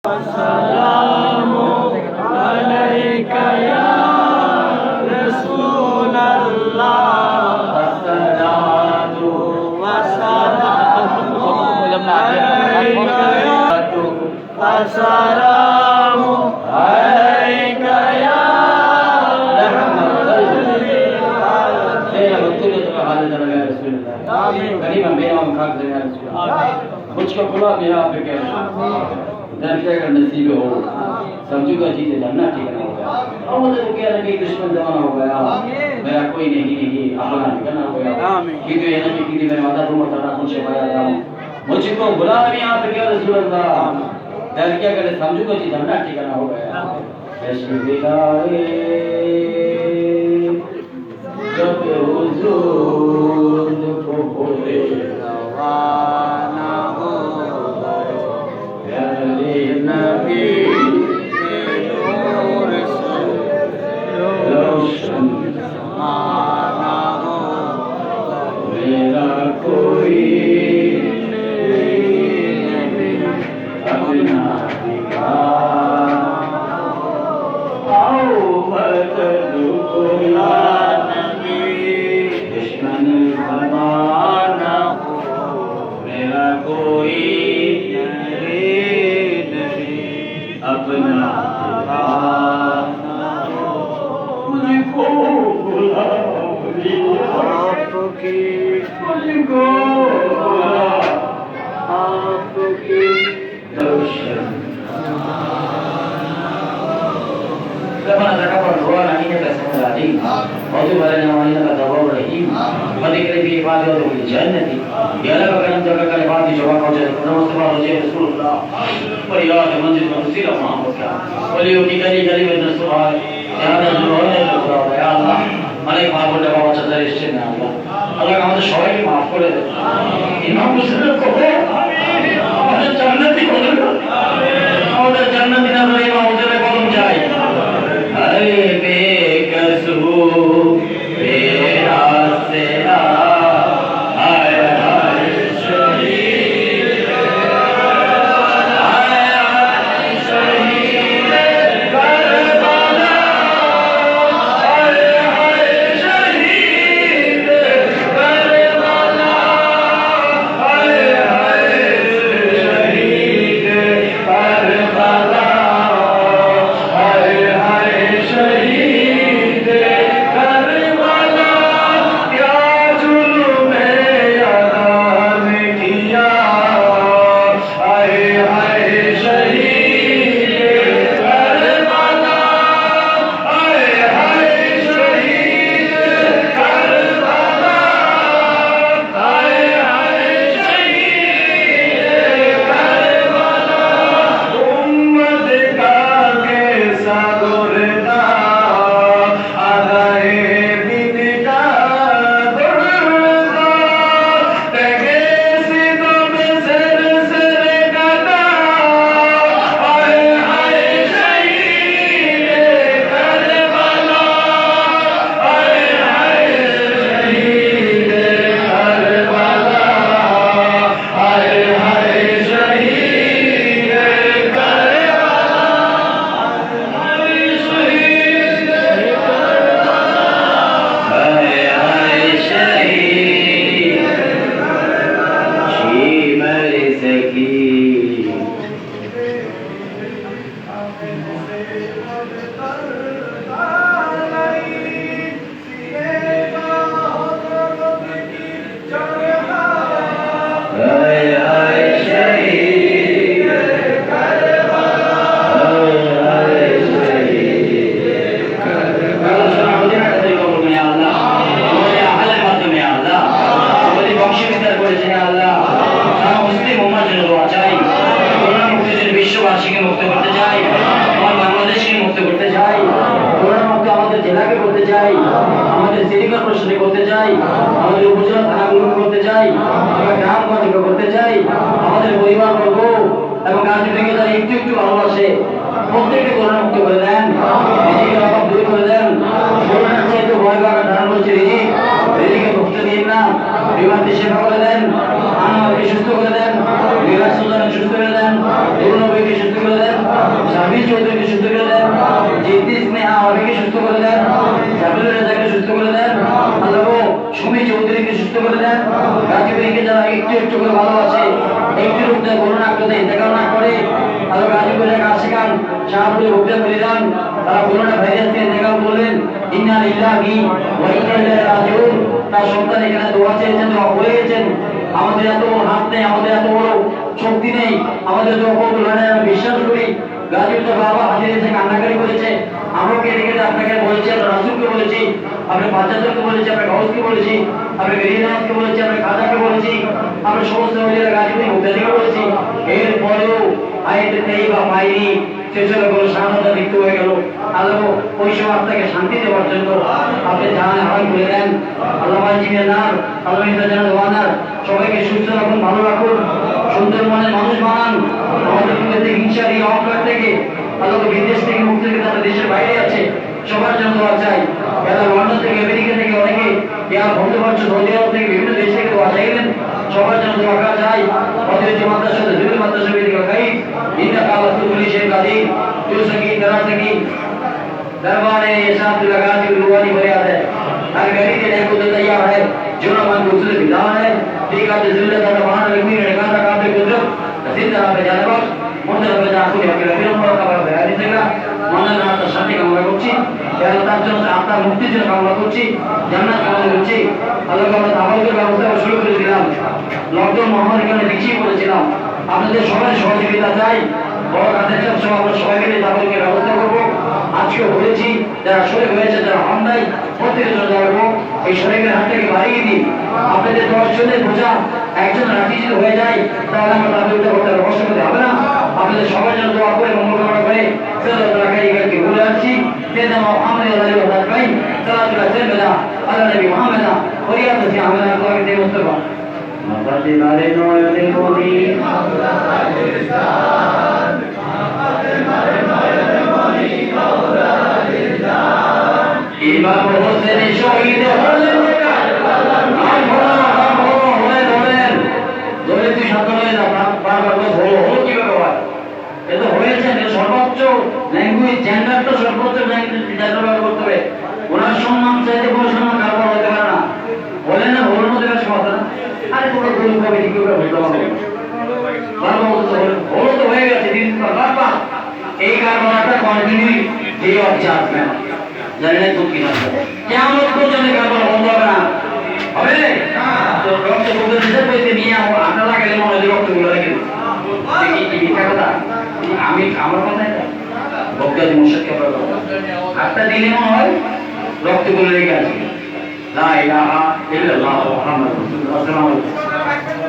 السلام عليك يا رسول الله الصلاة والسلام عليك يا السلام عليك يا मुझको खुला मेरा आप क्या दर्जा का नसीब हो समझूगा जी से जानना ठीक है अब मुझे तो क्या लगे दुश्मन जमाना हो गया मेरा कोई नहीं अपना ठिकाना हो गया किंतु ये नहीं कि मैं वादा दूंगा तारा मुझे पाया जाऊं मुझको बुला भी आप क्या रसूल अल्लाह दर्जा का समझूगा जी जानना ठिकाना हो गया ऐसे बिगाड़े जब हुजूर को बोले रवाना हो प्यारे नबी के नूर से रोशन जमाना हो मेरा कोई नहीं अपना आओ मदद कोला दुश्मन जमाना हो मेरा कोई नहीं अपना मुझको बुला आपकी मुझको बुला आपकी दर्शन Kemana mereka berdua nantinya bersama lagi. Waktu pada namanya kata Bapak Rahim, mati kali ibadah untuk jannati. Ialah bagaimana jaga kali ibadah coba kau jadi. Namaste Rasulullah. Periyat manzil manzil Muhammad. Beliau kali berdoa. Jangan doa ya Allah. Malai maafkan Bapak Chandra Istin Allah. Allah kamu tu syair maaf kau deh. Imam Muslim kau deh. Amin. Jannati kau deh. Amin. Jannati na beri Imam Muslim kau jai. अरे बेकसू मेरा से आय आय शहीद आय आय शहीद Karbala आय आय शहीद Karbala आय आय शहीद Karbala शहीद Karbala क्या जुल्म अदान किया हाय हाय शहीद करबला हाय हाय शहीद करबला हाय हाय शहीद करबला उम्मत का के सागोर বিশ্ববাসীকে মুক্ত করতে চাই, আমার বাংলাদেশকে মুক্ত করতে চাই, করোনা মুক্ত আমাদের জেলাকে করতে চাই, আমাদের সিটি কর্পোরেশনে করতে চাই, আমাদের উপজেলা থানাগুলো করতে চাই, আমরা গ্রামগঞ্জকে করতে চাই, আমাদের পরিবারবর্গ এবং রাজনীতিকে যারা একটু একটু ভালোবাসে প্রত্যেককে করোনা মুক্ত করে দেন, রিজিকের অভাব দূর করে দেন। করোনার চাইতে ভয় পাওয়া কারণ হচ্ছে রিজিকে মুক্ত দিন না, বিমানকে সেবা করে দেন, আনন্দকে সুস্থ করে দেন, বিরাট সুস্থ করে দেন, তরুণ সুস্থ করে দেন। একটু করে ভালোবাসে, একটু রূপে করুণা করতে ইন্তেকাল না করে আল্লাহ গাজীপুরের কাশিকান শাহপুরের রূপে বলিদান তারা করুণা ভাইরাসকে ইন্তেকাল করলেন। ইন্না লিল্লাহি ওয়া ইন্না ইলাইহি রাজিউন। তার সন্তান এখানে দোয়া চেয়েছেন, দোয়া করেছেন। আমাদের এত বড় হাত নেই, আমাদের এত বড় শক্তি নেই, আমাদের তো বিশ্বাস করি গাজীপুরের বাবা হাজির এসে কান্নাকারি করেছে। আমরা কেটে কেটে আপনাকে বলেছি, আমরা রাসূলকে বলেছি, আমরা বাচ্চাদেরকে বলেছি, আমরা গাউসকে বলেছি, আমরা গরিবকে বলেছি, আমরা খাজাকে বলেছি, আমরা সমস্ত মহিলা গাজীপুর মুক্তাদিকে বলেছি। এরপরেও আয়াতে তাইবা পাইনি, সেসবের কোনো স্বাধীনতা মৃত্যু হয়ে গেল। আল্লাহ ওই সময় আপনাকে শান্তি দেওয়ার জন্য আপনি জানান হারাম করে দেন। আল্লাহ জিমিয়ানার আল্লাহ জানান ওয়ানার সবাইকে সুস্থ রাখুন, ভালো রাখুন, সুন্দর মনের মানুষ বানান। আমাদের মধ্যে হিংসা এই অহংকার থেকে আল্লাহ বিদেশ থেকে মুক্তি থেকে তাদের দেশের বাইরে আছে সবার জন্য দোয়া চাই। লন্ডন থেকে, আমেরিকা থেকে অনেকে ভক্তবর্ষ সৌদি আরব থেকে বিভিন্ন দেশ থেকে দোয়া চাইবেন, সবার জন্য দোয়া করা চাই। অতিরিক্ত মাদ্রাসা জরুরি মাদ্রাসা থেকে খাই ইন্না কালা তুলি শেখ কাদির जो सकी तरह सकी दरबारे साथ लगा के रुवानी भरिया है हर गली के लिए कुछ तैयार है जो ना मन दूसरे विधान है ठीक है जिले का बाहर लगी रहेगा का काटे कुदरत जिंदा पे जानवर मोटे पे जाकू के फिर हम का बयान देगा मन ना तो शांति कामना করছি যারা তার জন্য আপনার মুক্তির জন্য কামনা করছি, জান্নাত কামনা করছি। আল্লাহ আমরা তাওয়াক্কুলের ব্যবস্থা শুরু করে দিলাম। লকডাউন মহামারীর কারণে পিছিয়ে পড়েছিলাম, আপনাদের সবাই সহযোগিতা চাই। বড় কাজের সব আমরা সবাই মিলে তাওয়াক্কুলের ব্যবস্থা করব। আজকে বলেছি যারা শরীর হয়েছে, যারা হন নাই, প্রত্যেকের জন্য যাবো এই শরীরের হাতটাকে বাড়িয়ে দিন। আপনাদের 10 জনের বোঝা একজন রাখি যদি হয়ে যায় তাহলে আমরা তাওয়াক্কুলটা করতে কষ্ট করতে হবে না। আপনাদের সবার জন্য দোয়া করে মঙ্গল কামনা করে সাল্লাল্লাহু আলাইহি ওয়া সাল্লাম বলে আসছি سيدنا محمد وعلى اله وصحبه اجمعين صلاه وسلام على النبي محمد ورياض في عمل الله في مصطفى محمد عليه المؤمنين ইমাম হোসেন শহীদ হলেন ধরে তুই সাথে হয়ে যা বারবার তো হলো হলো কিভাবে হয় এ তো হয়েছে সর্বোচ্চ ল্যাঙ্গুয়েজ জেন্ডারটা সর্বোচ্চ জেন্ডার ব্যবহার করতে হবে। ওনার সম্মান চাইতে কোনো সম্মান কারবার হতে পারে না। বলে না হলো না দেওয়ার কথা না, আরে তোমরা গরিব হবে কি করে হইতে হবে হলো তো হয়ে গেছে দিন বারবার এই কারবারটা কন্টিনিউ যে হচ্ছে আপনার জানেন তো কি না কেমন পর্যন্ত কারবার বন্ধ হবে না হবে তো রক্ত বলতে দিতে নিয়ে আপনারা গেলে মনে হয় রক্তগুলো রেখে আমি আমার কথাই বক্তাজি মুশাক্কে একটা দিনে মনে হয় রক্তগুলো লেগে আছে লা ইলাহা ইল্লাল্লাহ মুহাম্মাদুর রাসূলুল্লাহ।